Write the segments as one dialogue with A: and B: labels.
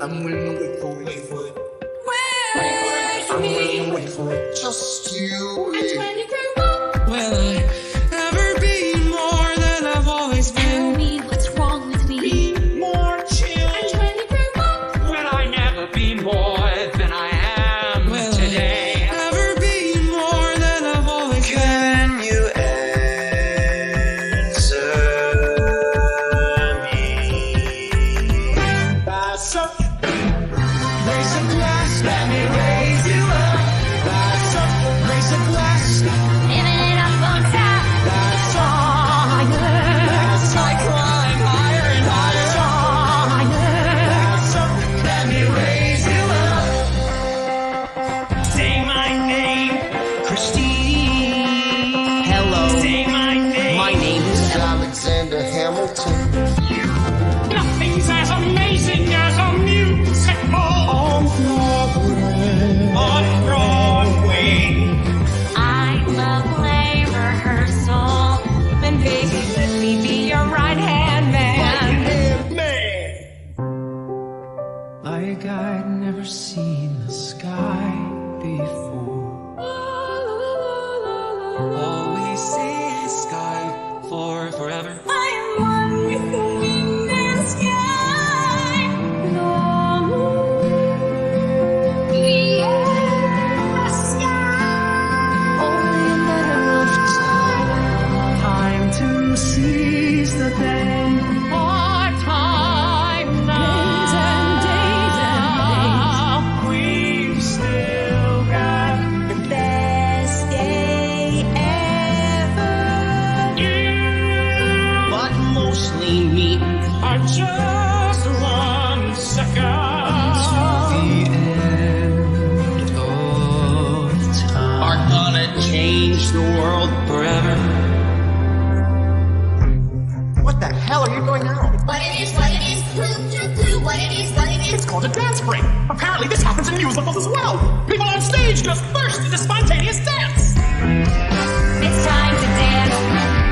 A: I'm willing to wait for it.
B: I'm willing to wait for it. Just you.
C: And 23
D: Will I ever be more than I've always been?
C: Tell me what's wrong with me.
A: Be more chill.
C: And 23
D: Will I never be more than I am today? Ever be more than I've always been?
B: Can you answer me?
A: By such
D: Raise a glass, let me raise you up. That's up, raise a glass.
C: living it up on top.
D: That's fire. That's I climb higher and higher. That's up, let me raise you up. Say my name, Christine. Hello. Say my name. My name is
B: Alexander Hamilton.
D: Nothing's as amazing as a musical on Broadway.
C: I love play rehearsal. Then baby, let me be your right-hand man.
D: Like I'd never seen the sky before. All we see is sky for forever.
C: I am one with the wind and sky. The moon, the air, the sky.
D: Only a matter of time. Time to seize the day. Our time now.
C: Days and
D: We've still got
C: the best day ever.
D: you. But mostly me. Are just 1 second to the end of time. Are gonna change the world forever.
A: what the hell are you doing now?
C: What it is, clue, what it is,
A: It's called a dance break. Apparently this happens in musicals as well. People on stage just burst into spontaneous dance.
C: It's time to dance.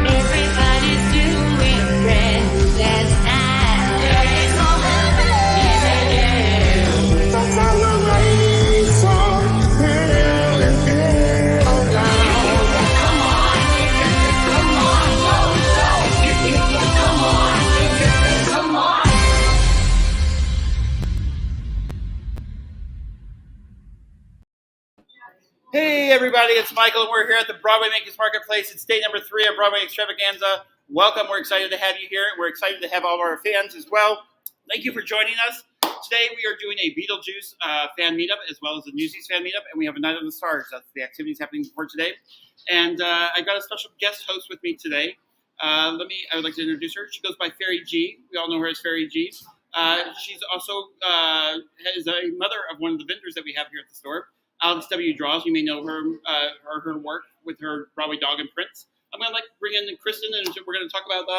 C: Everybody's doing red dance and it's all happening.
A: That's how the race
E: Hey everybody, it's Michael and we're here at the Broadway Makers Marketplace. It's day number 3 of Broadway Extravaganza. Welcome, we're excited to have you here. We're excited to have all of our fans as well. Thank you for joining us. Today we are doing a Beetlejuice fan meetup as well as a Newsies fan meetup, and we have a Night of the Stars. That's the activities happening for today. And I got a special guest host with me today. I would like to introduce her. She goes by Fairy G. We all know her as Fairy G. She's also is a mother of one of the vendors that we have here at the store. Alex W. Draws, you may know her her work with her Broadway Dog and Prince. I'm going to bring in Kristen, and we're going to talk about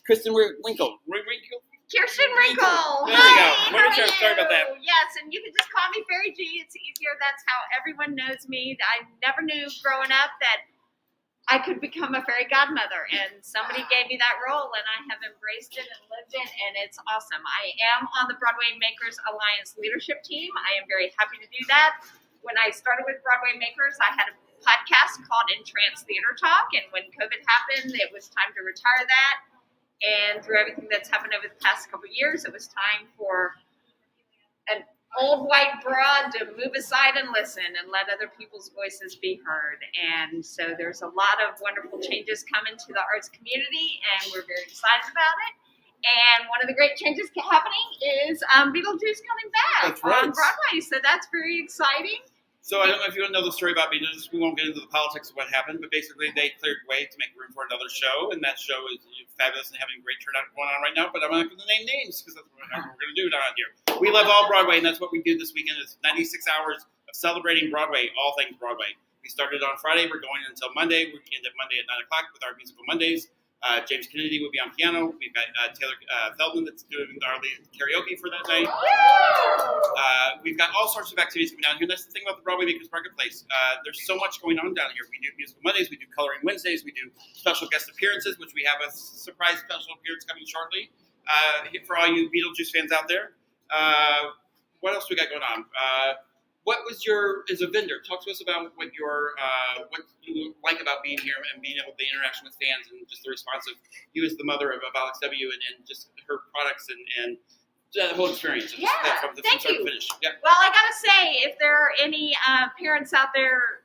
E: Kristen Winkle.
F: Kirsten Wrinkle.
E: There you go.
F: Hi, how are you?
E: Sorry about that.
F: Yes, and you can just call me Fairy G. It's easier. That's how everyone knows me. I never knew growing up that I could become a fairy godmother, and somebody gave me that role, and I have embraced it and lived it, and it's awesome. I am on the Broadway Makers Alliance leadership team. I am very happy to do that. When I started with Broadway Makers, I had a podcast called Entrance Theater Talk, and when COVID happened, it was time to retire that. And through everything that's happened over the past couple of years, it was time for an old white broad to move aside and listen and let other people's voices be heard. And so there's a lot of wonderful changes coming to the arts community, and we're very excited about it. And one of the great changes happening is Beetlejuice coming back
E: That's right.
F: on Broadway. So that's very exciting.
E: So I don't know if you want to know the story about Beetlejuice. We won't get into the politics of what happened, but basically they cleared way to make room for another show, and that show is fabulous and having a great turnout going on right now. But I'm not going to name names because that's what we're going to do down here. We love all Broadway, and that's what we do this weekend. Is 96 hours of celebrating Broadway, all things Broadway. We started on Friday. We're going until Monday. We end up Monday at 9 o'clock with our musical Mondays. James Kennedy will be on piano. We've got Taylor Feldman that's doing our lead karaoke for that night. We've got all sorts of activities coming down here. And that's the thing about the Broadway Makers Marketplace. There's so much going on down here. We do musical Mondays. We do coloring Wednesdays. We do special guest appearances, which we have a surprise special appearance coming shortly for all you Beetlejuice fans out there. what else we got going on? What was as a vendor? Talk to us about what what you like about being here and being able to interaction with fans and just the response of you as the mother of Alex W. and just her products and the whole experience.
F: Yeah,
E: from
F: thank
E: start
F: you.
E: to finish. Yeah.
F: Well, I gotta say, if there are any parents out there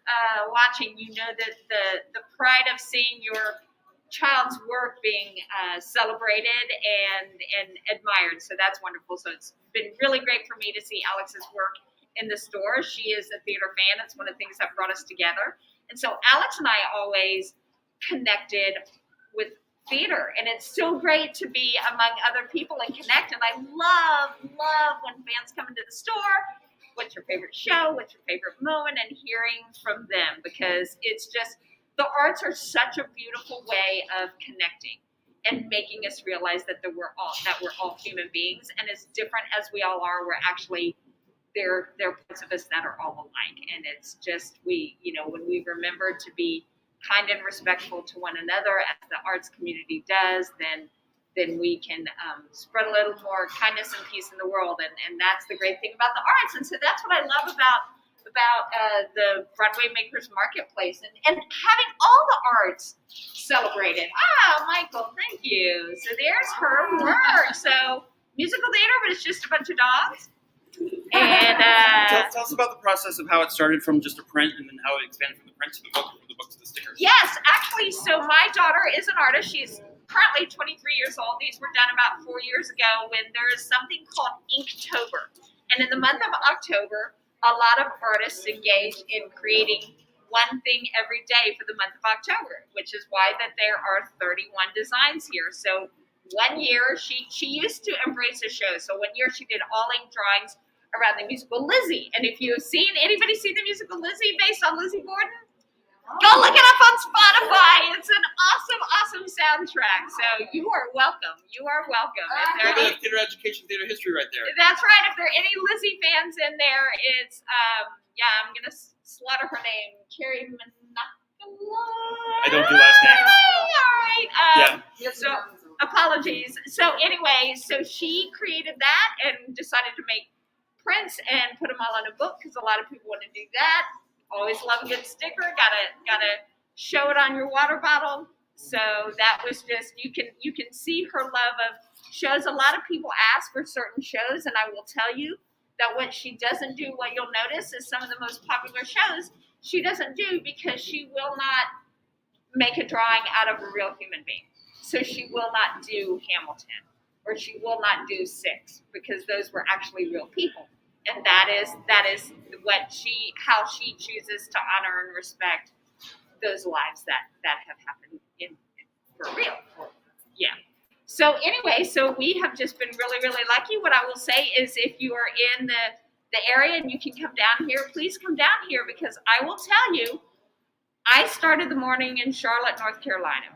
F: watching, you know that the pride of seeing your child's work being celebrated and admired. So that's wonderful. So it's been really great for me to see Alex's work in the store. She is a theater fan. It's one of the things that brought us together. And so Alex and I always connected with theater, and it's so great to be among other people and connect. And I love when fans come into the store. What's your favorite show? What's your favorite moment? And hearing from them, because it's just the arts are such a beautiful way of connecting and making us realize that we're all human beings, and as different as we all are, we're actually there are parts of us that are all alike. And it's just when we remember to be kind and respectful to one another, as the arts community does, then we can spread a little more kindness and peace in the world. And that's the great thing about the arts. And so that's what I love about the Broadway Makers Marketplace and having all the arts celebrated. Michael, thank you. So there's her work. So musical theater, but it's just a bunch of dogs. And
E: tell us about the process of how it started from just a print and then how it expanded from the print to the book, from the book to the stickers.
F: Yes, actually, so my daughter is an artist. She's currently 23 years old. These were done about 4 years ago when there is something called Inktober. And in the month of October, a lot of artists engage in creating one thing every day for the month of October, which is why that there are 31 designs here. So one year, she used to embrace a show. So one year she did all ink drawings around the musical Lizzie. And if you have anybody see the musical Lizzie based on Lizzie Borden? Go look it up on Spotify. It's an awesome soundtrack. So you are welcome. You are welcome.
E: Theater education, theater history right there.
F: That's right. If there are any Lizzie fans in there, it's, I'm going to slaughter her name. Carrie Monopoly.
E: I don't do last names.
F: All right.
E: Yeah.
F: Apologies. So anyway, so she created that and decided to make prints and put them all in a book because a lot of people want to do that. Always love a good sticker. Gotta show it on your water bottle. So that was just you can see her love of shows. A lot of people ask for certain shows, and I will tell you that what she doesn't do, what you'll notice is some of the most popular shows she doesn't do because she will not make a drawing out of a real human being. So she will not do Hamilton, or she will not do Six, because those were actually real people. And that is how she chooses to honor and respect those lives that have happened for real. Yeah. So anyway, so we have just been really, really lucky. What I will say is if you are in the area and you can come down here, please come down here, because I will tell you, I started the morning in Charlotte, North Carolina.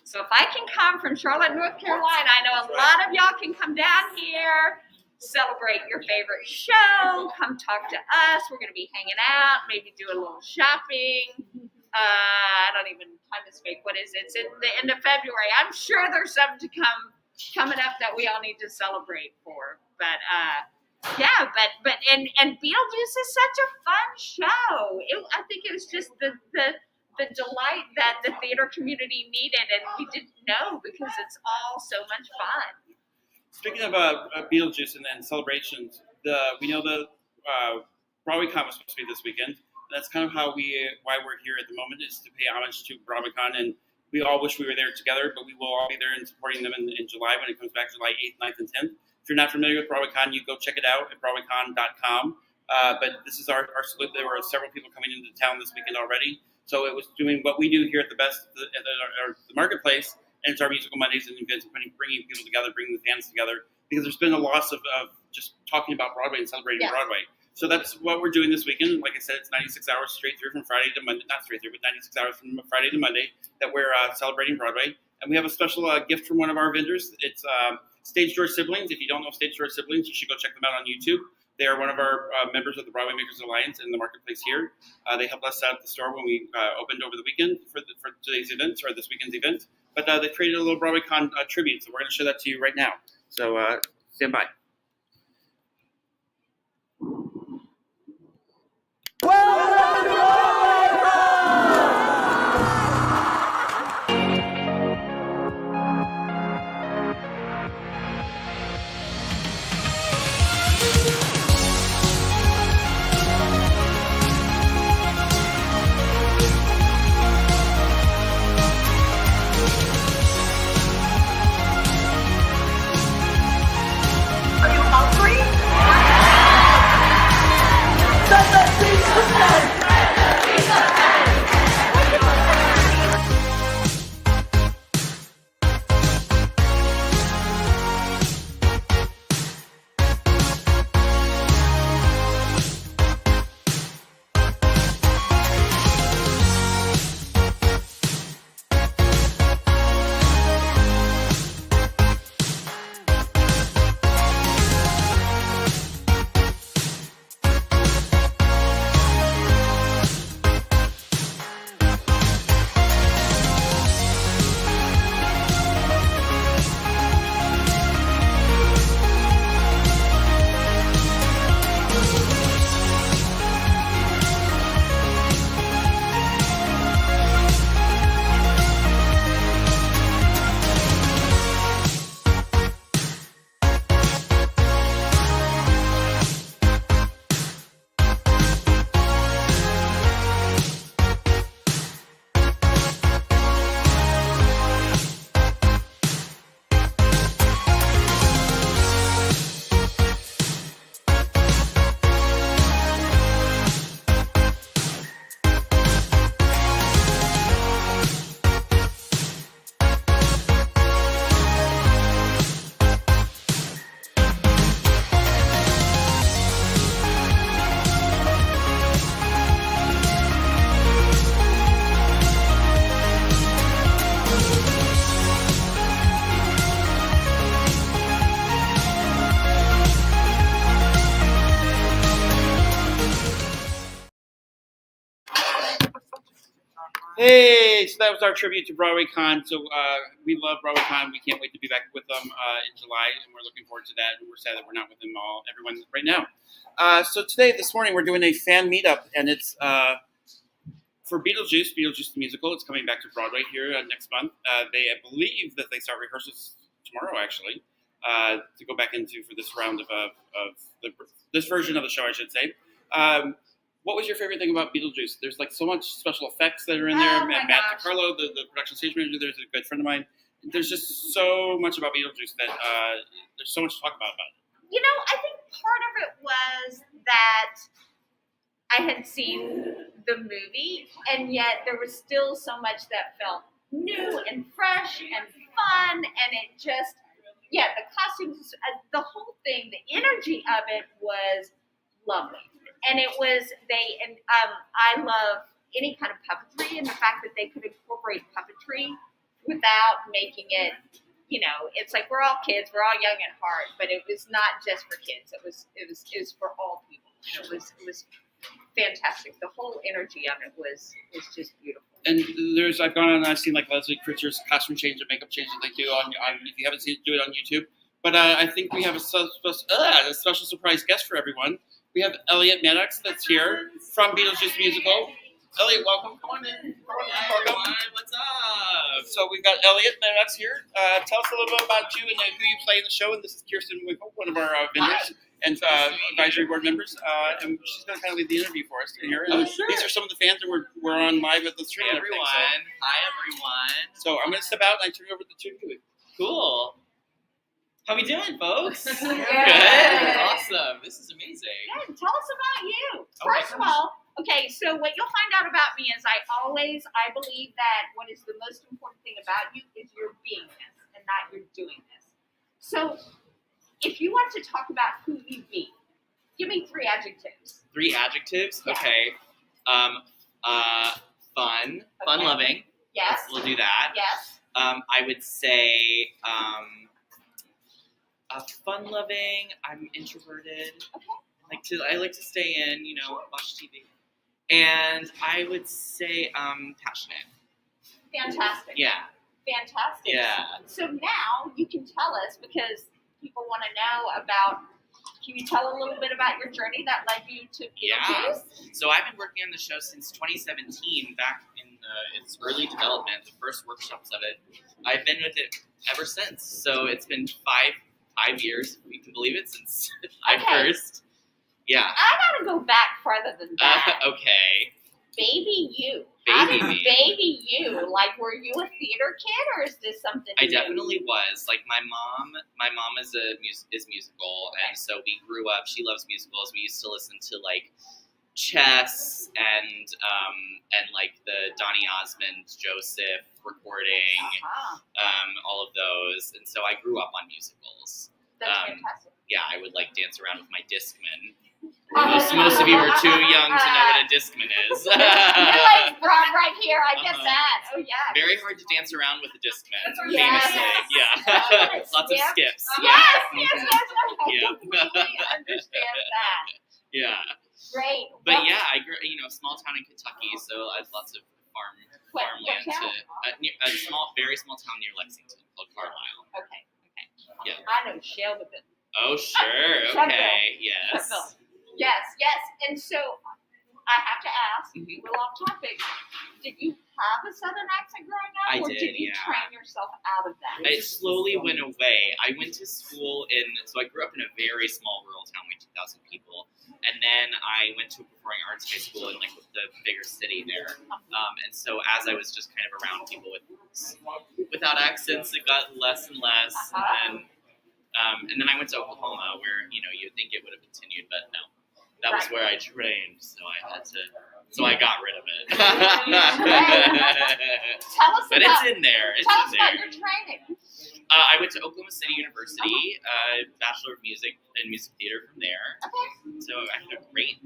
F: So if I can come from Charlotte, North Carolina, I know a lot of y'all can come down here, celebrate your favorite show, come talk to us. We're going to be hanging out, maybe do a little shopping. I don't even time to speak. What is it? It's in the end of February. I'm sure there's something coming up that we all need to celebrate for. But and Beetlejuice is such a fun show. I think it was just the delight that the theater community needed, and we didn't know because it's all so much fun.
E: Speaking of Beetlejuice and celebrations, we know the BroadwayCon was supposed to be this weekend. That's kind of why we're here at the moment, is to pay homage to BroadwayCon, and we all wish we were there together, but we will all be there and supporting them in July when it comes back, July 8th, 9th, and 10th. If you're not familiar with BroadwayCon, you go check it out at BroadwayCon.com. But this is our salute. There were several people coming into town this weekend already. So it was doing what we do here at the marketplace, and it's our musical Mondays and events, bringing people together, bringing the fans together, because there's been a loss of just talking about Broadway and celebrating Broadway. So that's what we're doing this weekend. Like I said, it's 96 hours straight through from Friday to Monday, not straight through, but 96 hours from Friday to Monday that we're celebrating Broadway. And we have a special gift from one of our vendors. It's Stage Door Siblings. If you don't know Stage Door Siblings, you should go check them out on YouTube. They are one of our members of the Broadway Makers Alliance in the marketplace here. They helped us set up the store when we opened over the weekend for today's event, or this weekend's event. But they created a little BroadwayCon tribute, so we're going to show that to you right now. So stand by. Hey, so that was our tribute to Broadway Con. So we love Broadway Con. We can't wait to be back with them in July, and we're looking forward to that. And we're sad that we're not with them everyone right now. So this morning, we're doing a fan meetup, and it's for Beetlejuice the musical. It's coming back to Broadway here next month. I believe that they start rehearsals tomorrow, actually, to go back into for this round of this version of the show, I should say. What was your favorite thing about Beetlejuice? There's like so much special effects that are in there.
F: Oh my
E: Matt
F: gosh.
E: DiCarlo, the production stage manager, there's a good friend of mine. There's just so much about Beetlejuice that there's so much to talk about it.
F: You know, I think part of it was that I had seen the movie, and yet there was still so much that felt new and fresh and fun, and it just, the costumes, the whole thing, the energy of it was lovely. And it was, I love any kind of puppetry, and the fact that they could incorporate puppetry without making it, it's like we're all kids, we're all young at heart, but it was not just for kids. It was for all people. It was fantastic. The whole energy of it was just beautiful.
E: And I've gone on and I've seen like Leslie Kritcher's costume change and makeup change that they do on if you haven't seen it, do it on YouTube. But I think we have a special surprise guest for everyone. We have Elliot Maddox that's here from Beetlejuice musical. Elliot, welcome. Come on in. Welcome.
G: What's up?
E: So we've got Elliot Maddox here. Tell us a little bit about you and who you play in the show. And this is Kirsten Winkle, one of our vendors and advisory board members. And she's going to kind of lead the interview for us here. And
G: sure.
E: These are some of the fans that we're on live at the stream.
G: Hey, everyone. Hi, everyone.
E: So I'm going to step out and I turn it over to the two of you.
G: Cool. How we doing, folks? Good. Awesome. This is amazing.
F: Yeah, tell us about you.
G: Okay.
F: First of all, so what you'll find out about me is I believe that what is the most important thing about you is your beingness and not your doingness. So if you want to talk about who you be, give me 3 adjectives.
G: 3 adjectives?
F: Yeah.
G: Okay. Fun. Fun-loving.
F: Yes.
G: We'll do that.
F: Yes.
G: I would say fun-loving. I'm introverted.
F: Okay.
G: I like to stay in, watch TV. And I would say passionate.
F: Fantastic.
G: Yeah.
F: Fantastic.
G: Yeah.
F: So now you can tell us, because people want to know about, can you tell a little bit about your journey that led you to Beetlejuice?
G: So I've been working on the show since 2017, back in its early development, the first workshops of it. I've been with it ever since. So it's been five years, if you can believe it, since I first. Yeah.
F: I gotta go back further than that.
G: Okay.
F: Baby you.
G: Baby
F: How did
G: me.
F: baby you? Like, were you a theater kid, or is this something
G: I
F: new?
G: definitely was. Like, my mom is musical, and so we grew up. She loves musicals. We used to listen to like Chess and like the Donny Osmond Joseph recording, all of those. And so I grew up on musicals.
F: That's fantastic.
G: Yeah, I would like dance around with my Discman. Most of you are too young to know what a Discman is.
F: Your legs broad right here. I get that. Oh yeah.
G: Very hard to dance around with a Discman,
F: Yes.
G: famously. Yeah.
F: Yes.
G: Lots of skips.
F: Yes. I
G: Yeah.
F: completely understand that.
G: Yeah.
F: Great.
G: But yeah, I grew, small town in Kentucky, so I had lots of
F: What
G: farmland
F: town?
G: a very small town near Lexington called Carlisle.
F: Okay.
G: Yeah.
F: I know Shelbyville.
G: Oh, sure. Okay. Yes.
F: Shelbyville. Yes. And so I have to ask,
G: Mhm.
F: a little off topic, did you have a Southern accent growing up?
G: I
F: or
G: did,
F: did you
G: yeah.
F: train yourself out of that?
G: It slowly went away. I went to school so I grew up in a very small rural town, like 2,000 people. And then I went to a performing arts high school in like the bigger city there. And so as I was just kind of around people without accents, it got less and less. And then I went to Oklahoma, where you'd think it would have continued, but no, that was where I trained. So I got rid of it.
F: Tell us
G: But
F: about,
G: it's in there.
F: tell us about your training.
G: I went to Oklahoma City University, Bachelor of Music and Music Theater from there.
F: Okay.
G: So I had a great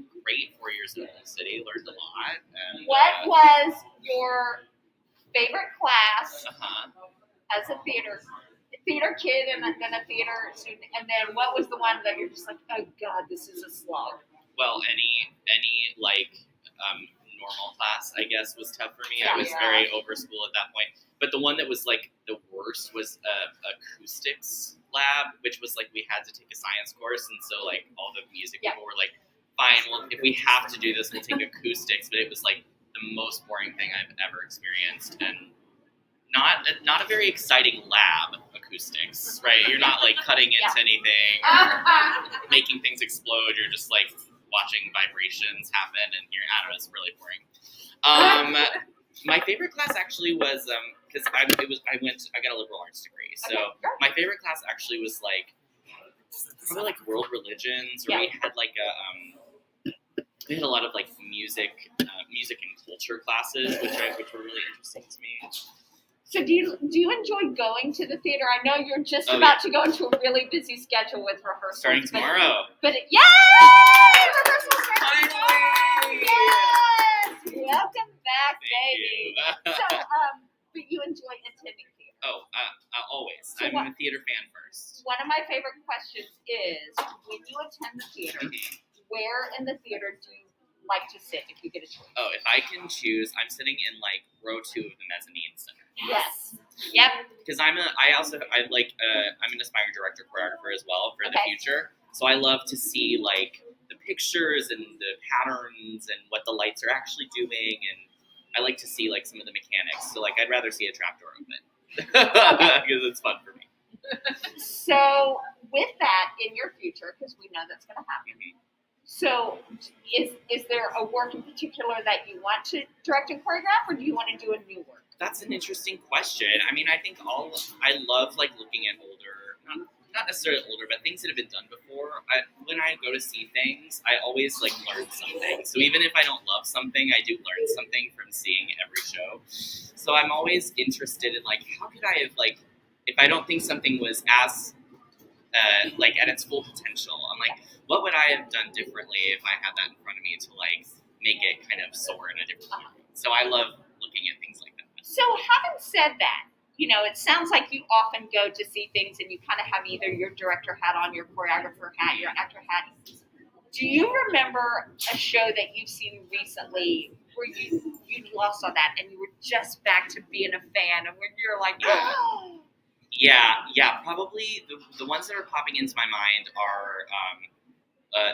G: 4 years in Oklahoma City, learned a lot. And,
F: What was your favorite class
G: Uh-huh.
F: as a theater kid and then a theater student? And then what was the one that you're just like, oh God, this is a slog?
G: Well, any like normal class class, I guess, was tough for me. I was very over school at that point. But the one that was like the worst was acoustics lab, which was like we had to take a science course, and so like all the music people were like, fine, well, if we have to do this, we'll take acoustics. But it was like the most boring thing I've ever experienced, and not a very exciting lab. Acoustics, right? You're not like cutting into anything or making things explode. You're just like watching vibrations happen, and I don't know, it's really boring. My favorite class actually was because I got a liberal arts degree, so my favorite class actually was like probably like world religions, or we had like we had a lot of like music and culture classes, which were really interesting to me.
F: So do you enjoy going to the theater? I know you're just about to go into a really busy schedule with rehearsals.
G: Starting tomorrow.
F: But yay! Rehearsals starting tomorrow! Yes! Welcome back, baby. So, but you enjoy attending theater?
G: Oh, always. So I'm a theater fan first.
F: One of my favorite questions is, when you attend the theater, where in the theater do you like to sit if you get a choice?
G: Oh, if I can choose, I'm sitting in like row 2 of the mezzanine center.
F: Yes. Yep.
G: Because I'm an aspiring director choreographer as well for the future. So I love to see like the pictures and the patterns and what the lights are actually doing, and I like to see like some of the mechanics. So like I'd rather see a trapdoor open because it's fun for me.
F: So with that in your future, because we know that's going to happen. So is there a work in particular that you want to direct and choreograph, or do you want to do a new work?
G: That's an interesting question. I mean, I think I love like looking at older, not necessarily older, but things that have been done before. When I go to see things, I always like learn something. So even if I don't love something, I do learn something from seeing every show. So I'm always interested in like, how could I have like, if I don't think something was as like at its full potential, I'm like, what would I have done differently if I had that in front of me to like make it kind of soar in a different way? So I love looking at things like that.
F: So having said that, it sounds like you often go to see things and you kind of have either your director hat on, your choreographer hat, your actor hat. Do you remember a show that you've seen recently where you lost on that and you were just back to being a fan, and when you're like, oh.
G: Yeah, probably the ones that are popping into my mind are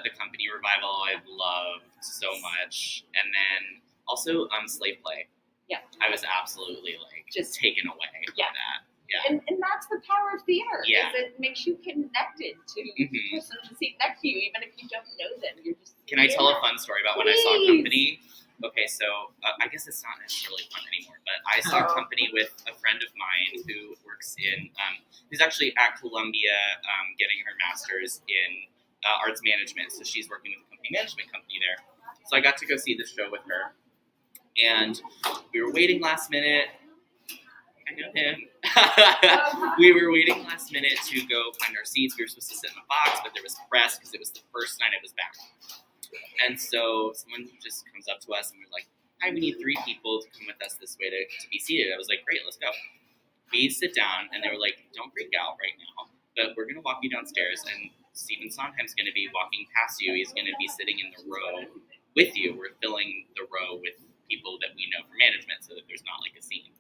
G: the Company revival I've loved so much, and then also Slave Play.
F: Yeah,
G: I was absolutely like just taken away by that. Yeah,
F: and that's the power of theater.
G: Yeah,
F: is it makes you connected to the person in the seat next to you, even if you don't know them. You're just.
G: Can I tell a fun story about when I saw Company? Okay, so I guess it's not necessarily fun anymore, but I saw Company with a friend of mine who works in, who's actually at Columbia getting her master's in arts management. So she's working with a company management company there. So I got to go see the show with her. And we were waiting last minute. I know him. We were waiting last minute to go find our seats. We were supposed to sit in a box, but there was press because it was the first night it was back. And so someone just comes up to us and we're like, hi, we need 3 people to come with us this way to be seated. I was like, great, let's go. We sit down and they were like, don't freak out right now, but we're going to walk you downstairs and Stephen Sondheim's going to be walking past you. He's going to be sitting in the row with you. We're filling the row with people that we know from management so that there's not like a scene.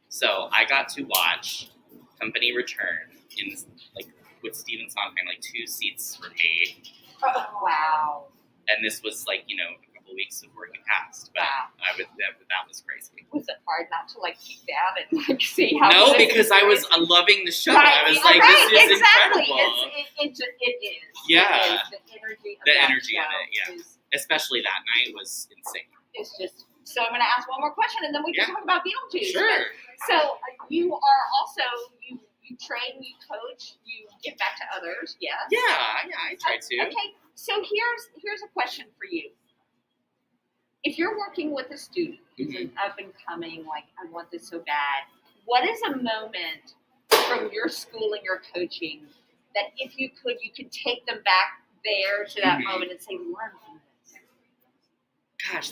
G: So I got to watch Company return in like with Stephen Sondheim, like 2 seats for me.
F: Oh, wow.
G: And this was like, a couple weeks before he passed, but that was crazy.
F: Was it hard not to like peek down and like see how?
G: No, because I was loving the show.
F: Right.
G: I was like, this is
F: exactly.
G: incredible.
F: It is.
G: Yeah.
F: It is.
G: The energy of it, yeah. Especially that night was insane.
F: It's just. So I'm going to ask one more question, and then we can talk about Beetlejuice.
G: Sure.
F: So you are also you train, you coach, you give back to others. Yes.
G: Yeah, I try to.
F: Okay. So here's a question for you. If you're working with a student who's up and coming, like I want this so bad, what is a moment from your school and your coaching that if you could take them back there to that moment and say, learn from this?
G: Gosh,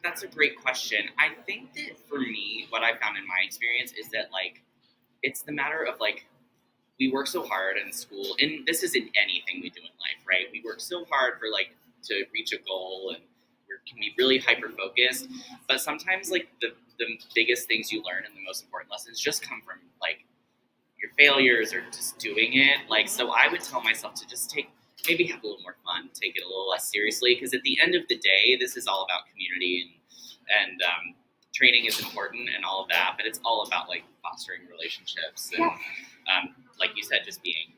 G: that's a great question. I think that for me, what I found in my experience is that like it's the matter of like we work so hard in school, and this isn't anything we do in life, right? We work so hard for like to reach a goal, and can be really hyper focused, but sometimes like the biggest things you learn and the most important lessons just come from like your failures or just doing it. Like, so I would tell myself to just maybe have a little more fun, take it a little less seriously, because at the end of the day, this is all about community and training is important and all of that, but it's all about like fostering relationships and like you said, just being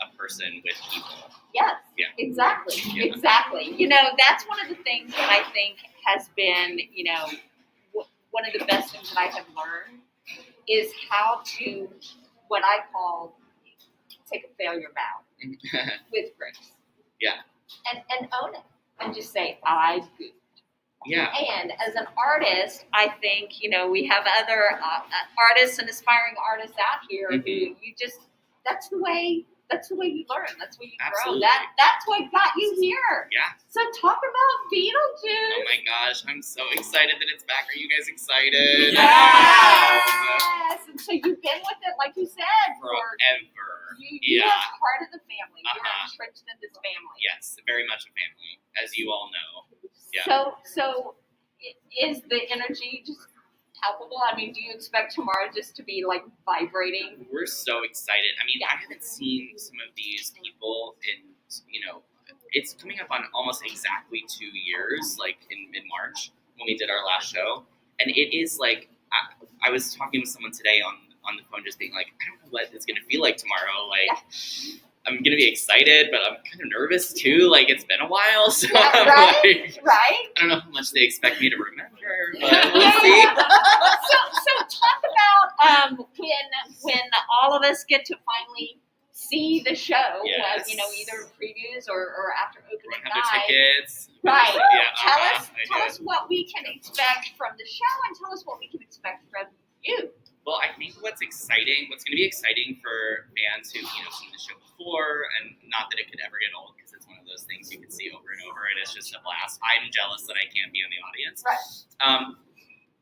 G: a person with people.
F: Yes,
G: Yeah.
F: exactly,
G: Yeah.
F: exactly. You know, that's one of the things that I think has been, you know, one of the best things that I have learned is how to, what I call, take a failure bow with grace.
G: Yeah.
F: And own it and just say, I goofed.
G: Yeah.
F: And as an artist, I think, you know, we have other artists and aspiring artists out here who you just, that's the way you learn. That's the way you
G: Absolutely.
F: grow. That's what got you here.
G: Yeah.
F: So talk about Beetlejuice.
G: Oh my gosh, I'm so excited that it's back. Are you guys excited?
F: Yes. And so you've been with it, like you said,
G: Forever.
F: You are part of the family. You're entrenched in this family.
G: Yes, very much a family, as you all know. Yeah.
F: So is the energy just palpable? I mean, do you expect tomorrow just to be like vibrating?
G: We're so excited. I mean, I haven't seen some of these people in, you know, it's coming up on almost exactly 2 years, like in mid-March when we did our last show. And it is like, I was talking with someone today on the phone just being like, I don't know what it's going to feel like tomorrow. Like, I'm going to be excited, but I'm kind of nervous too. Like, it's been a while. So
F: right.
G: I don't know how much they expect me to remember, but we'll see.
F: So talk about when all of us get to finally see the show,
G: Yes.
F: you know, either previews or after opening
G: Have their
F: night.
G: tickets.
F: Right.
G: Yeah,
F: Tell us what we can expect from the show, and tell us what we can expect from you.
G: Well, I think what's going to be exciting for fans who've, you know, seen the show before, and not that it could ever get old, because it's one of those things you can see over and over, and it's just a blast. I'm jealous that I can't be in the audience.
F: Right.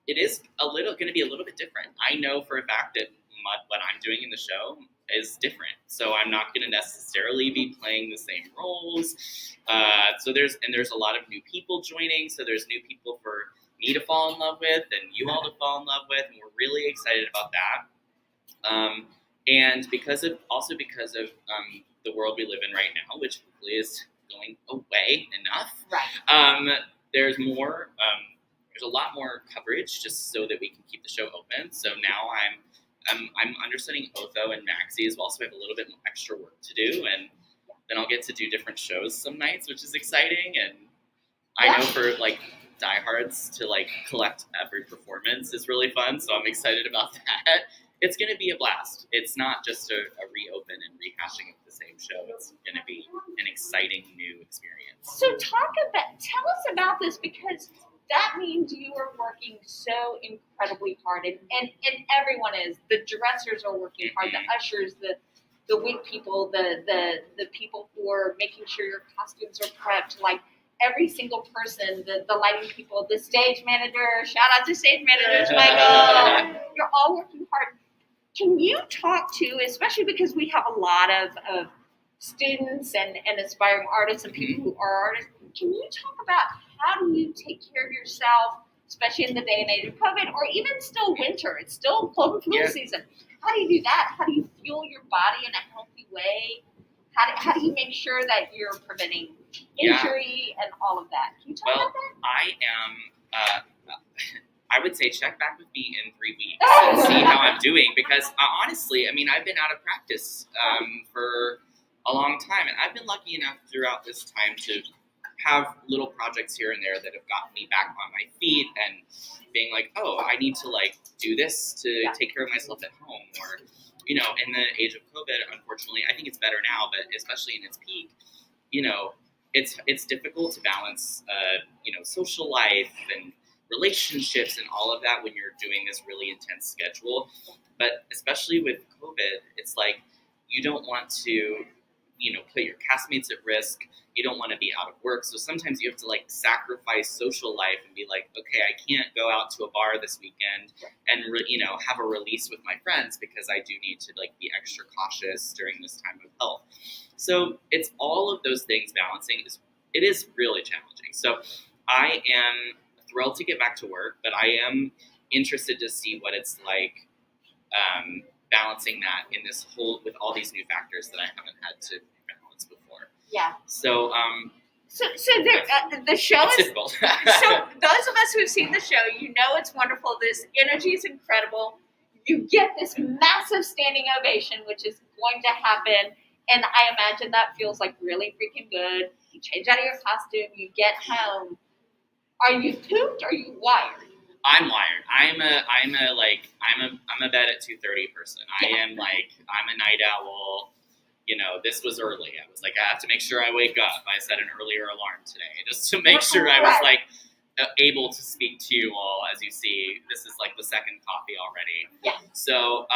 G: It is going to be a little bit different. I know for a fact that what I'm doing in the show is different, so I'm not going to necessarily be playing the same roles. So there's a lot of new people joining. So there's new people for me to fall in love with and you all to fall in love with, and we're really excited about that. And because of the world we live in right now, which hopefully is going away enough.
F: Right.
G: There's more. There's a lot more coverage just so that we can keep the show open. So now I'm understudying Otho and Maxie as well, so I have a little bit more extra work to do, and then I'll get to do different shows some nights, which is exciting. And I know for like diehards to like collect every performance is really fun, so I'm excited about that. It's going to be a blast. It's not just a reopen and rehashing of the same show. It's going to be an exciting new experience.
F: So tell us about this, because that means you are working so incredibly hard, and everyone is. The dressers are working hard, the ushers, the wig people, the people who are making sure your costumes are prepped, like every single person, the lighting people, the stage manager, shout out to stage managers, Michael. You're all working hard. Can you talk to, especially because we have a lot of students and aspiring artists and people who are artists, can you talk about how do you take care of yourself, especially in the day and age of COVID, or even still winter? It's still cold and flu season. How do you do that? How do you fuel your body in a healthy way? How do you make sure that you're preventing injury and all of that? Can you talk about that?
G: I would say check back with me in 3 weeks and see how I'm doing, because honestly, I mean, I've been out of practice for a long time, and I've been lucky enough throughout this time to have little projects here and there that have gotten me back on my feet and being like, oh, I need to like do this to take care of myself at home. Or, you know, in the age of COVID, unfortunately, I think it's better now, but especially in its peak, you know, it's difficult to balance, you know, social life and relationships and all of that when you're doing this really intense schedule. But especially with COVID, it's like you don't want to, you know, put your castmates at risk. You don't want to be out of work. So sometimes you have to like sacrifice social life and be like, okay, I can't go out to a bar this weekend and, you know, have a release with my friends because I do need to like be extra cautious during this time of health. So it's all of those things balancing. It is really challenging. So I am thrilled to get back to work, but I am interested to see what it's like balancing that in this whole with all these new factors that I haven't had to balance before.
F: Yeah.
G: So
F: So there, the show
G: it's
F: is.
G: difficult.
F: So those of us who've seen the show, you know it's wonderful. This energy is incredible. You get this massive standing ovation, which is going to happen, and I imagine that feels like really freaking good. You change out of your costume, you get home. Are you pooped or are you wired?
G: I'm wired. I'm a bed at 2:30 person. I am I'm a night owl. You know, this was early. I was like, I have to make sure I wake up. I set an earlier alarm today just to make sure I was like able to speak to you all. As you see, this is like the second coffee already.
F: Yeah.
G: So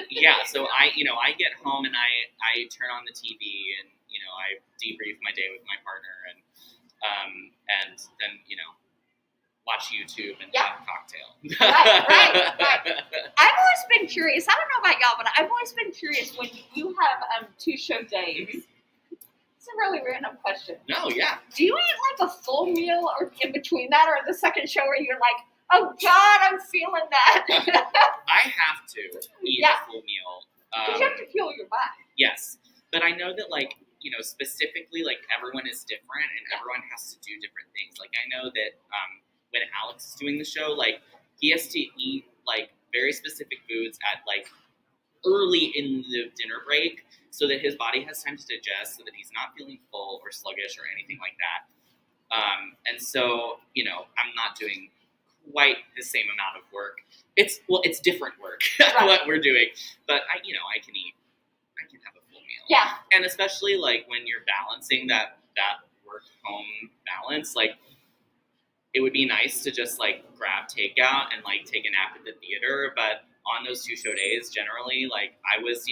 G: yeah. So I get home and I turn on the TV and I debrief my day with my partner and then watch YouTube and have a cocktail.
F: Right. I've always been curious. I don't know about y'all, but I've always been curious when you have 2 show days. It's a really random question.
G: No, yeah.
F: Do you eat like a full meal or in between that, or the second show where you're like, oh God, I'm feeling that?
G: I have to eat a full meal.
F: Because you have to fuel your body.
G: Yes, but I know that specifically everyone is different and everyone has to do different things. Like I know that when Alex is doing the show, he has to eat very specific foods at early in the dinner break so that his body has time to digest, so that he's not feeling full or sluggish or anything like that. And so I'm not doing quite the same amount of work. It's different work what we're doing, but I can have a full meal.
F: Yeah.
G: And especially when you're balancing that work home balance, it would be nice to just grab takeout and take a nap at the theater. But on those 2 show days, generally, I was,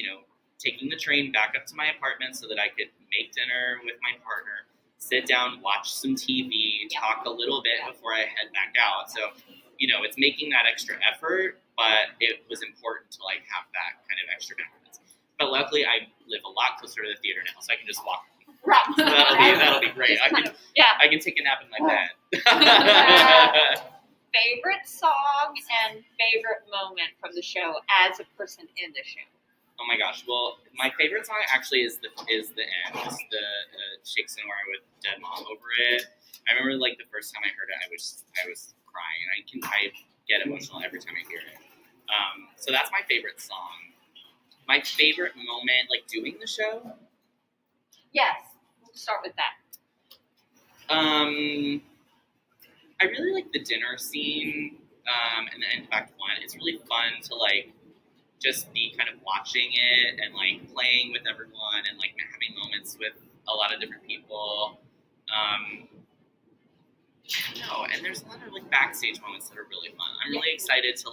G: taking the train back up to my apartment so that I could make dinner with my partner, sit down, watch some TV, talk a little bit before I head back out. So, it's making that extra effort, but it was important to have that kind of extra balance. But luckily, I live a lot closer to the theater now, so I can just walk.
F: Right.
G: So that'll be great. I can take a nap in my bed.
F: Favorite song and favorite moment from the show as a person in the show?
G: Oh my gosh! Well, my favorite song actually is the end. It's the Shakes and Wire with Dead Mom over it. I remember the first time I heard it, I was crying. I get emotional every time I hear it. So that's my favorite song. My favorite moment, doing the show.
F: Yes, we'll start with that.
G: I really like the dinner scene and the end of Act 1. It's really fun to just be kind of watching it and playing with everyone and having moments with a lot of different people. And there's a lot of backstage moments that are really fun. I'm really excited to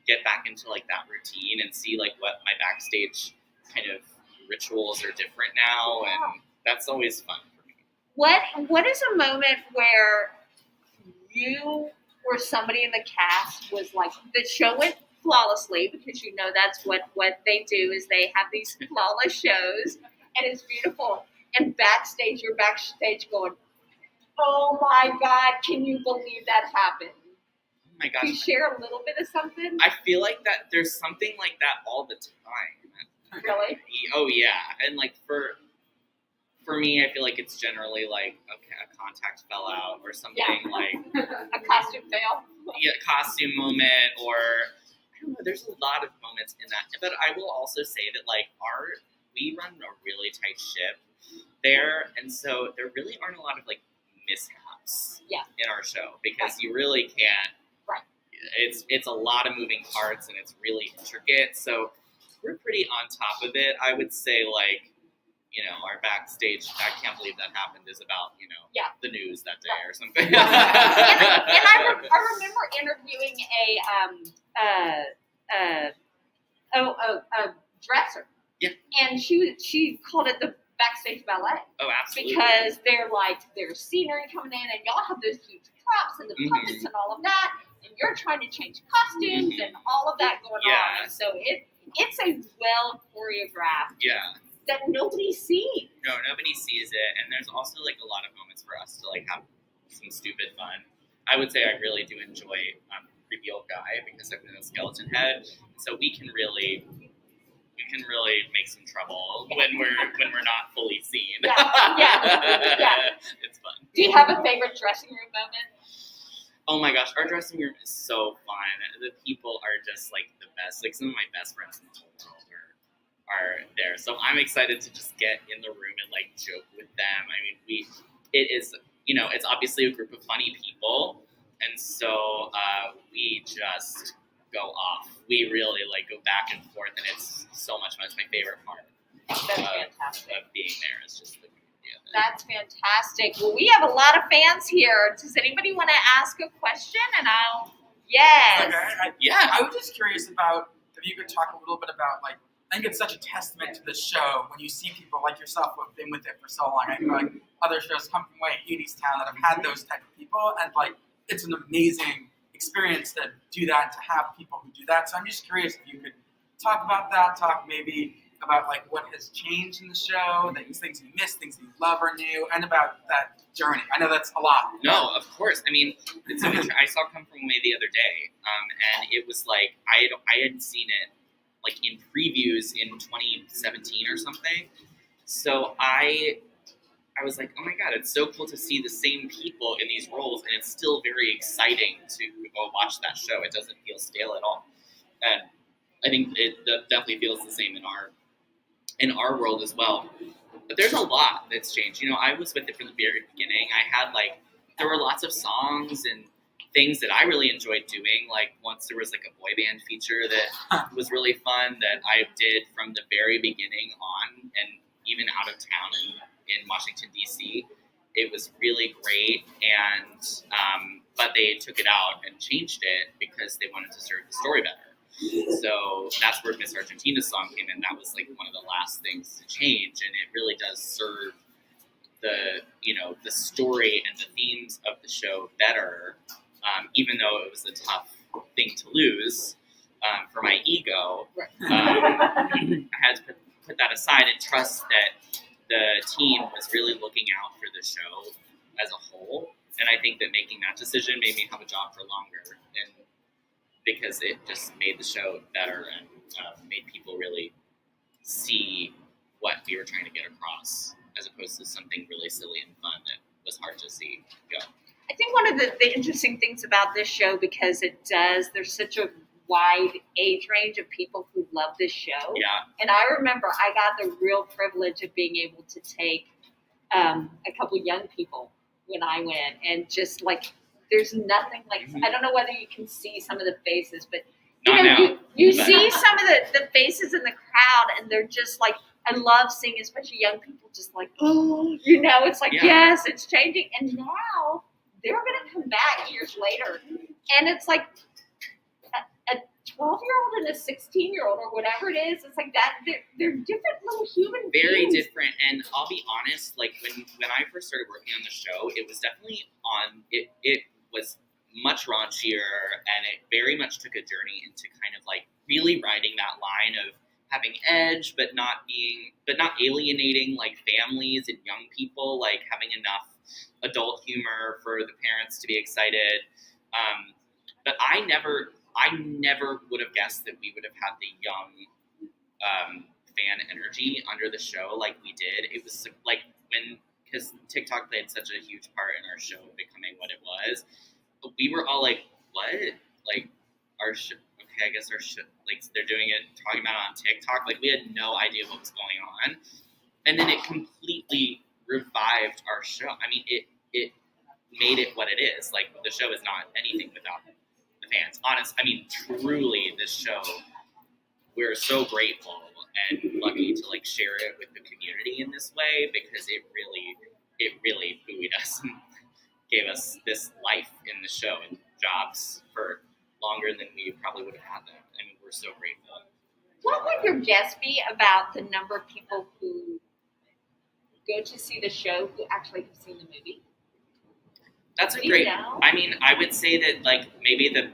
G: get back into that routine and see what my backstage kind of rituals are different now, and that's always fun for me.
F: What is a moment where you or somebody in the cast was the show went flawlessly, because that's what they do is they have these flawless shows and it's beautiful, and you're backstage going, oh my God, can you believe that happened?
G: Oh my gosh.
F: Can you share a little bit of something?
G: I feel like that there's something like that all the time.
F: Really?
G: Oh yeah, and for me, I feel like it's generally a contact fell out or something
F: a costume fail.
G: Yeah, costume moment, or I don't know. There's a lot of moments in that, but I will also say that we run a really tight ship there, and so there really aren't a lot of mishaps in our show, because you really can't.
F: Right.
G: It's a lot of moving parts and it's really intricate, so we're pretty on top of it. I would say our backstage, I can't believe that happened, is about the news that day or something.
F: and I remember interviewing a dresser.
G: Yeah.
F: And she called it the backstage ballet.
G: Oh, absolutely.
F: Because there's scenery coming in, and y'all have those huge props and the puppets and all of that, and you're trying to change costumes and all of that going on. And so it's a well choreographed.
G: Yeah.
F: That nobody sees.
G: No, nobody sees it, and there's also a lot of moments for us to have some stupid fun. I would say I really do enjoy Creepy Old Guy because I've been a skeleton head, so we can really make some trouble when we're not fully seen.
F: Yeah.
G: It's fun.
F: Do you have a favorite dressing room moment?
G: Oh my gosh, our dressing room is so fun. The people are just like the best. Like some of my best friends in the whole world are there. So I'm excited to just get in the room and like joke with them. I mean, it is, it's obviously a group of funny people, and so we just go off. We really like go back and forth, and it's so much fun. It's my favorite part
F: That's fantastic.
G: of being there. Is just the community of it.
F: That's fantastic. Well, we have a lot of fans here. Does anybody want to ask a question? And yes.
G: Yeah.
H: I was just curious about if you could talk a little bit about like. I think it's such a testament to the show when you see people like yourself who have been with it for so long. I feel like other shows come from way Hades Town that have had those type of people, and like it's an amazing experience to do that, to have people who do that. So I'm just curious if you could talk about that, talk maybe about like what has changed in the show, things you missed, things you love or new, and about that journey. I know that's a lot.
G: No, of course. I mean, I saw Come From Away the other day, and it was like I had seen it like in previews in 2017 or something. So I was like, oh my god, it's so cool to see the same people in these roles, and it's still very exciting to go watch that show. It doesn't feel stale at all, and I think it definitely feels the same in our world as well. But there's a lot that's changed. I was with it from the very beginning. There were lots of songs and things that I really enjoyed doing. Like once there was like a boy band feature that was really fun that I did from the very beginning on, and even out of town in Washington, D.C. It was really great, and but they took it out and changed it because they wanted to serve the story better. So that's where Miss Argentina's song came in. That was like one of the last things to change, and it really does serve the story and the themes of the show better. Even though it was a tough thing to lose for my ego, I had to put that aside and trust that the team was really looking out for the show as a whole. And I think that making that decision made me have a job for longer, and because it just made the show better and made people really see what we were trying to get across, as opposed to something really silly and fun that was hard to see go.
F: I think one of the interesting things about this show, because there's such a wide age range of people who love this show.
G: Yeah.
F: And I remember I got the real privilege of being able to take a couple young people when I went, and just like, there's nothing like, I don't know whether you can see some of the faces, but you see some of the faces in the crowd, and they're just like, I love seeing especially young people just like, oh, it's like, yes, it's changing. And now they're going to come back years later, and it's like a 12-year-old and a 16-year-old or whatever it is. It's like that. They're different little human beings.
G: Very different. And I'll be honest, like when I first started working on the show, it was definitely it was much raunchier, and it very much took a journey into kind of like really riding that line of having edge, but not alienating like families and young people, like having enough adult humor for the parents to be excited. But I never would have guessed that we would have had the young fan energy under the show like we did. It was like because TikTok played such a huge part in our show becoming what it was. But we were all like, what? Like our show, okay, I guess our show, like they're doing it, talking about it on TikTok. Like we had no idea what was going on. And then it completely revived our show. I mean, it made it what it is. Like the show is not anything without the fans. Truly, this show, we're so grateful and lucky to like share it with the community in this way, because it really buoyed us and gave us this life in the show and jobs for longer than we probably would have had them. I mean, we're so grateful.
F: What would your guess be about the number of people who go to see the show who actually have seen the movie?
G: That's a great. I mean, I would say that like maybe the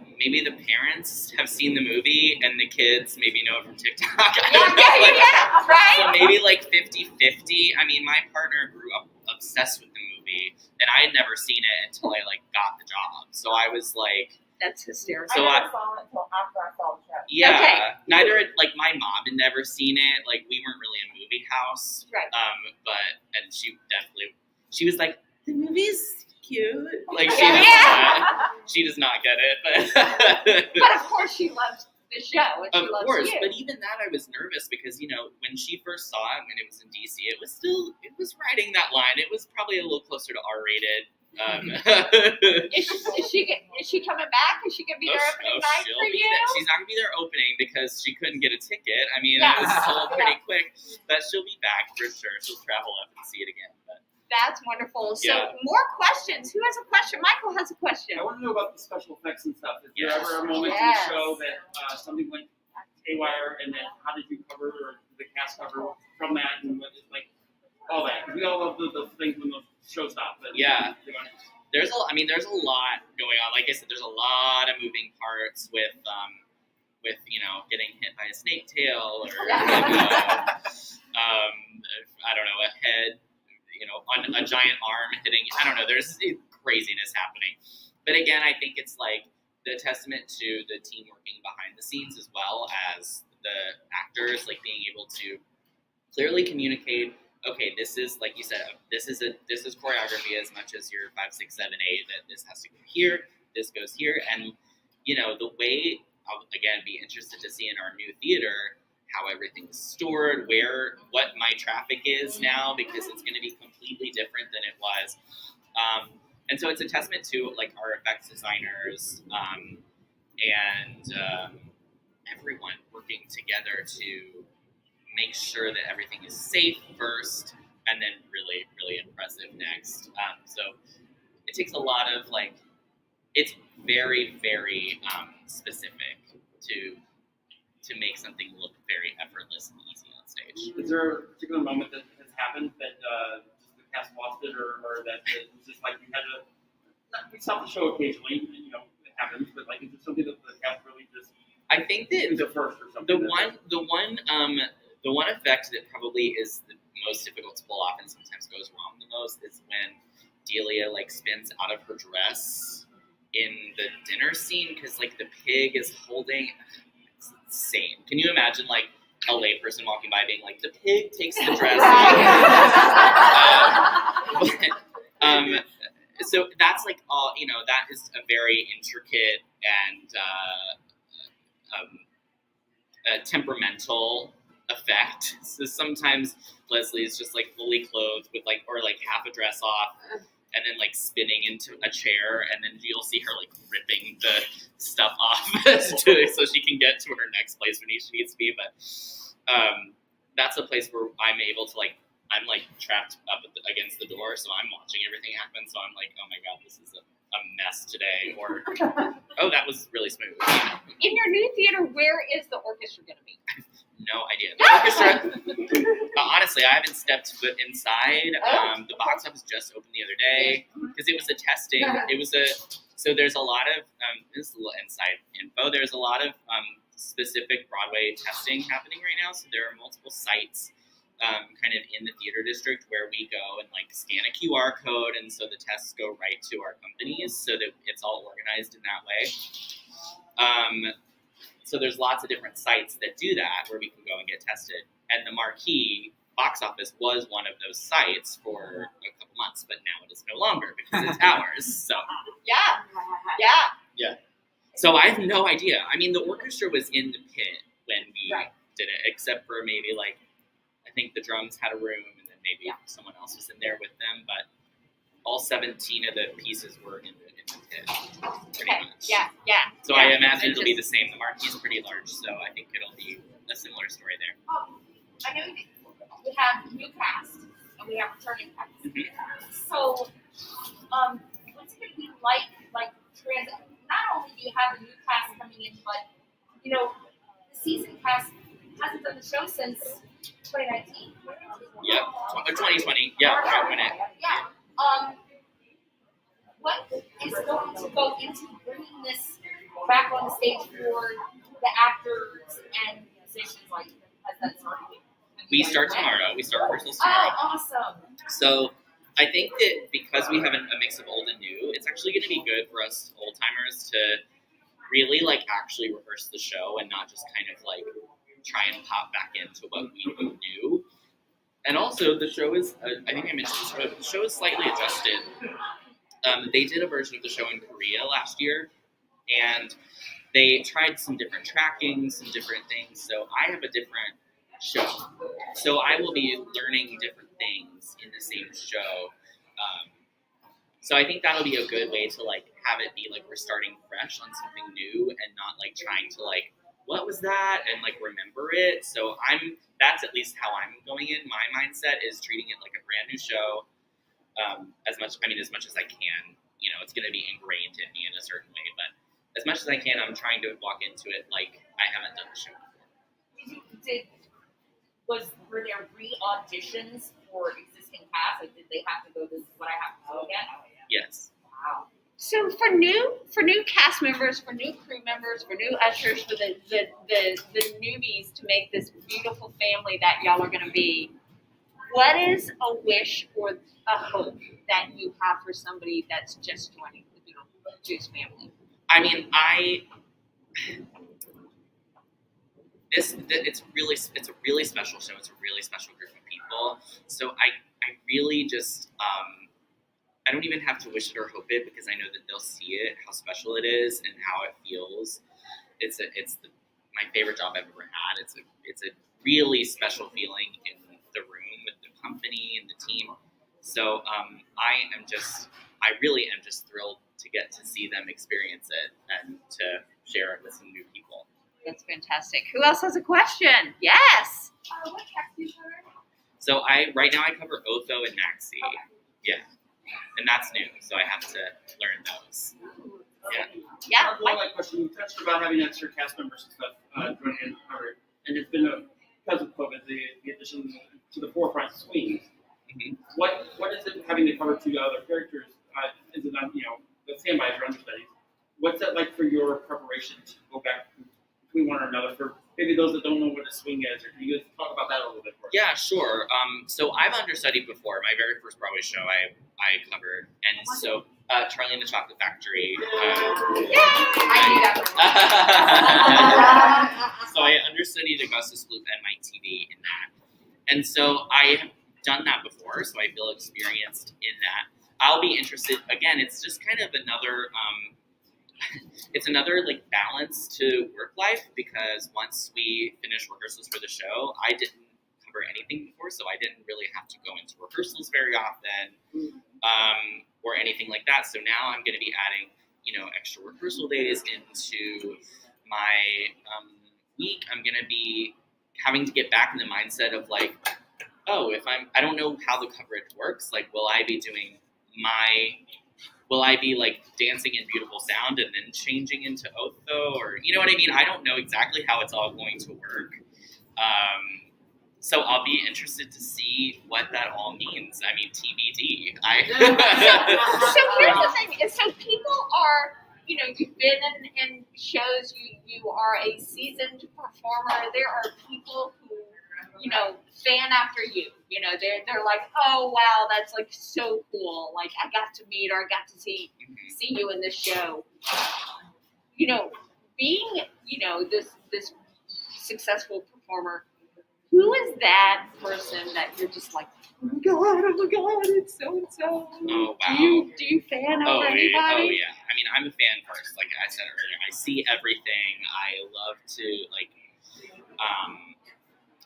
G: parents have seen the movie and the kids maybe know it from TikTok.
F: Yeah, right.
G: So maybe like 50-50. I mean, my partner grew up obsessed with the movie. movie, and I had never seen it until I like got the job. So I was like,
F: That's hysterical.
G: So
I: I never saw it until after I saw the show.
G: yeah.
F: Okay.
G: Neither like my mom had never seen it. Like we weren't really a movie house.
F: Right.
G: And she was like, the movie's cute. Like she does not get it, but
F: But of course she loves the show and she
G: of
F: loves
G: course.
F: you.
G: But even that, I was nervous because when she first saw it when it was in DC, it was riding that line. It was probably a little closer to R-rated.
F: Is she coming back? Is she gonna be there opening night
G: she'll
F: for
G: be
F: you?
G: there. She's not gonna be there opening because she couldn't get a ticket. I mean,
F: Yeah.
G: it was sold pretty quick, but she'll be back for sure. She'll travel up and see it again. But
F: That's wonderful. So
G: Yeah.
F: more questions. Who has a question? Michael has a question.
E: I want to know about the special effects and stuff. Is there
G: Yes.
E: ever a moment in
F: Yes.
E: the show that something went haywire, and then how did you cover, or did the cast cover from that, and what is like all that? We all love those things when those shows stop. But
G: Yeah. there's a lot going on. Like I said, there's a lot of moving parts with getting hit by a snake tail or I don't know, a head, on a giant arm hitting. I don't know. There's craziness happening. But again, I think it's like the testament to the team working behind the scenes as well as the actors, like being able to clearly communicate. Okay, this is, like you said, this is choreography as much as your 5, 6, 7, 8. That this has to go here, this goes here, and the way I'll again be interested to see in our new theater how everything's stored, what my traffic is now, because it's going to be completely different than it was. And so it's a testament to like our effects designers and everyone working together to make sure that everything is safe first, and then really, really impressive next. So it takes a lot of it's very, very specific to make something look very effortless and easy on stage.
E: Is there a particular moment that has happened that just the cast lost it, or that it was just like you had to? We stop the show occasionally, it happens, but like is it something that the cast really just?
G: I think that
E: the first or something.
G: The one effect that probably is the most difficult to pull off and sometimes goes wrong the most is when Delia spins out of her dress in the dinner scene because the pig is holding. It's insane. Can you imagine a layperson walking by being like, the pig takes the dress off? So that's all, that is a very intricate and temperamental effect. So sometimes Leslie is just fully clothed with or half a dress off and then spinning into a chair, and then you'll see her ripping the stuff off so she can get to her next place when she needs to be. But that's a place where I'm able to I'm trapped up against the door, so I'm watching everything happen. So I'm oh my god, this is a mess today, or oh, that was really smooth.
F: In your new theater, where is the orchestra going to be?
G: No idea. The orchestra. Honestly, I haven't stepped foot inside. The box office just opened the other day because it was a testing. So there's a lot of this is a little inside info. There's a lot of specific Broadway testing happening right now. So there are multiple sites. Kind of in the theater district where we go and scan a QR code, and so the tests go right to our companies so that it's all organized in that way. So there's lots of different sites that do that where we can go and get tested. And the Marquee box office was one of those sites for a couple months, but now it is no longer because it's ours. So yeah. So I have no idea. I mean, the orchestra was in the pit when we did it, except for maybe I think the drums had a room, and then maybe someone else was in there with them, but all 17 of the pieces were in the pit, pretty much.
F: Yeah.
G: So I imagine it'll be the same. The Marquee is pretty large, so I think it'll be a similar story there.
I: I know we have new cast and we have returning cast.
G: Mm-hmm.
I: So, what's it going to be like not only do you have a new cast coming in, but the season cast hasn't done the show since 2019.
G: Yeah, 2020. Yeah, right when it.
I: Yeah. What is going to go into bringing this back on the stage for the actors and musicians? Has that started?
G: We start tomorrow. We start rehearsals tomorrow.
I: Oh, awesome.
G: So I think that because we have a mix of old and new, it's actually going to be good for us old timers to really like actually rehearse the show and not just kind of like try and pop back into what we knew. And also, the show is, I think I mentioned this, but the show is slightly adjusted. They did a version of the show in Korea last year, and they tried some different tracking, some different things. So I have a different show. So I will be learning different things in the same show. So I think that'll be a good way to like have it be like we're starting fresh on something new and not like trying to like, what was that? And like remember it. So that's at least how I'm going in. My mindset is treating it like a brand new show. As much as I can. You know, it's going to be ingrained in me in a certain way, but as much as I can, I'm trying to walk into it like I haven't done the show before.
I: Were there re-auditions for existing cast? Like, did they have to go, this is what I have to do again?
G: Yes.
I: Wow.
F: So for new cast members, for new crew members, for new ushers, for the newbies to make this beautiful family that y'all are going to be, what is a wish or a hope that you have for somebody that's just joining the Beetlejuice family?
G: I mean, it's a really special show. It's a really special group of people. So I really just I don't even have to wish it or hope it because I know that they'll see it, how special it is, and how it feels. It's my favorite job I've ever had. It's a really special feeling in the room with the company and the team. So I really am just thrilled to get to see them experience it and to share it with some new people.
F: That's fantastic. Who else has a question? Yes.
I: What cast do you cover?
G: So right now I cover Otho and Maxie. Yeah. And that's new, so I have to learn those. Yeah.
F: Yeah.
E: One question. You touched about having extra cast members and stuff joining in covered, and it's been because of COVID, the addition to the forefront swings.
G: Mm-hmm.
E: What is it having to cover two other characters? Is it not the standbys or understudies? What's that like for your preparation to go back between one or another? For maybe those that don't know what a swing is, or can you guys talk about that a little bit more?
G: Yeah, sure. So I've understudied before. My very first Broadway show I covered, and so Charlie and the Chocolate Factory.
I: I knew that one.
G: So I understudied Augustus Gloop and Mike TV in that, and so I have done that before, so I feel experienced in that. I'll be interested again. It's just kind of another. It's another like balance to work life because once we finished rehearsals for the show, I didn't cover anything before, so I didn't really have to go into rehearsals very often or anything like that. So now I'm going to be adding, extra rehearsal days into my week. I'm going to be having to get back in the mindset of like, oh, I don't know how the coverage works. Like, will I be like dancing in Beautiful Sound and then changing into Otho, or you know what I mean? I don't know exactly how it's all going to work. So I'll be interested to see what that all means. I mean, TBD.
F: So here's the thing: is so people are, you've been in shows. You are a seasoned performer. There are people who, fan after you. They're like, oh wow, that's like so cool. Like I got to meet or I got to see you in this show. Being this successful performer, who is that person that you're just like, oh my god, it's so and so.
G: Oh wow.
F: Do you fan over anybody?
G: Oh yeah. I mean, I'm a fan first. Like I said earlier, I see everything.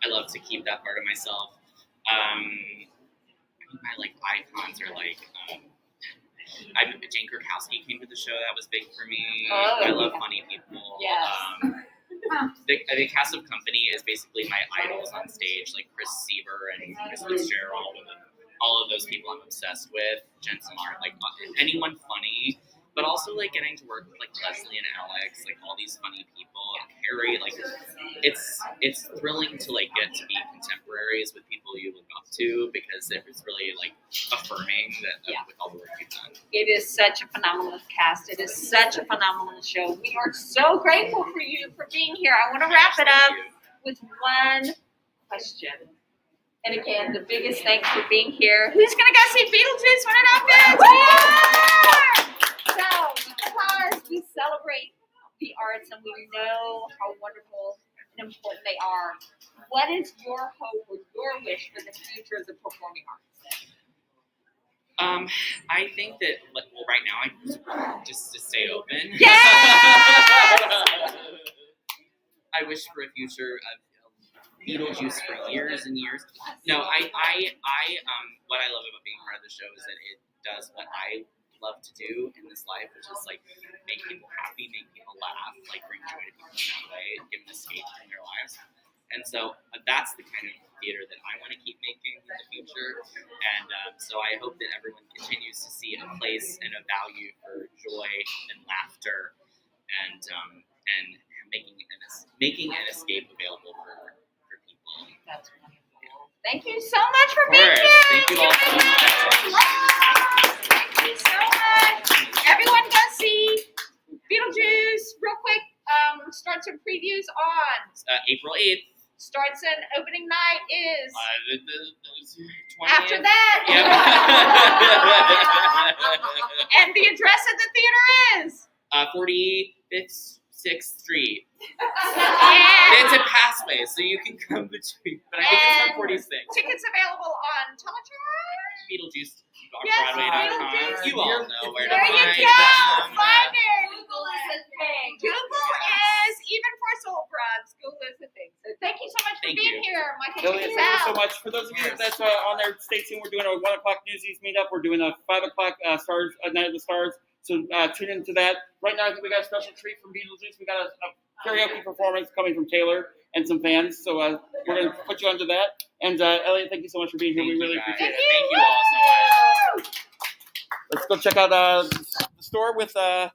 G: I love to keep that part of myself. My icons are Jane Krakowski came to the show. That was big for me.
F: Oh,
G: I love funny people.
F: Yes.
G: The cast of Company is basically my idols on stage, like Chris Sieber and Chris Fitzgerald, and all of those people I'm obsessed with. Jen Samar, like anyone funny, but also like getting to work with like Leslie and Alex, like all these funny people. Carrie, like it's thrilling to like get to be contemporaries with people you look up to because it was really like affirming that with all the work you've done.
F: It is such a phenomenal cast. It is such a phenomenal show. We are so grateful for you for being here. I want to wrap it up with one question. And again, the biggest thanks for being here. Who's gonna go see Beetlejuice when it opens? So, because we celebrate the arts and we know how wonderful and important they are, what is your hope or your wish for the future of the performing arts?
G: I think that right now I just to stay open.
F: Yes!
G: I wish for a future of Beetlejuice for years and years. No, I what I love about being part of the show is that it does what I love to do in this life, which is like make people happy, make people laugh, like bring joy to people in that way, and give them escape from their lives. And so that's the kind of theater that I want to keep making in the future. And so I hope that everyone continues to see a place and a value for joy and laughter, and making an escape available for people.
F: That's wonderful. Thank you so much for being here.
G: Thank you all so much.
F: Thank you so much. Everyone go see Beetlejuice real quick. Starts in previews on
G: April 8th.
F: Starts in opening night is
G: The 20th.
F: after that.
G: Yep.
F: And the address of the theater is
G: 45th, 6th Street.
F: and
G: It's a passway, so you can come between. But I think it's on 46.
F: tickets available on Teletrack.
G: Beetlejuice.
F: Yes,
G: Broadway.com.
F: Beetlejuice.
G: You all know where to
F: There
G: find
F: you go.
G: them.
F: Find it.
I: Google is a thing.
F: Google is even for soul grubs. Google is the thing. So thank you so much for
G: Thank
F: being
G: you.
F: here, Michael.
E: Elliot, thank you so much. For those of you that's on there, stay tuned. We're doing a 1 o'clock Newsies meetup. We're doing a 5 o'clock Stars Night of the Stars. So tune into that. Right now, I think we got a special treat from Beetlejuice. We got a karaoke performance coming from Taylor and some fans. So we're going to put you onto that. And Elliot, thank you so much for being here. We really appreciate it.
G: Thank you all so much.
E: Let's go check out the store with Yes.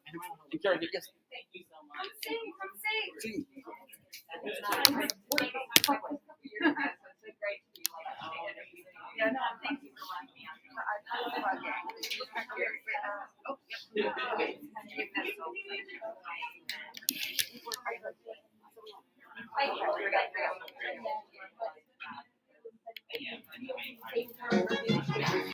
G: Thank you so much.
E: Sing.
F: Yeah, no, thank you for letting me.
G: Yeah.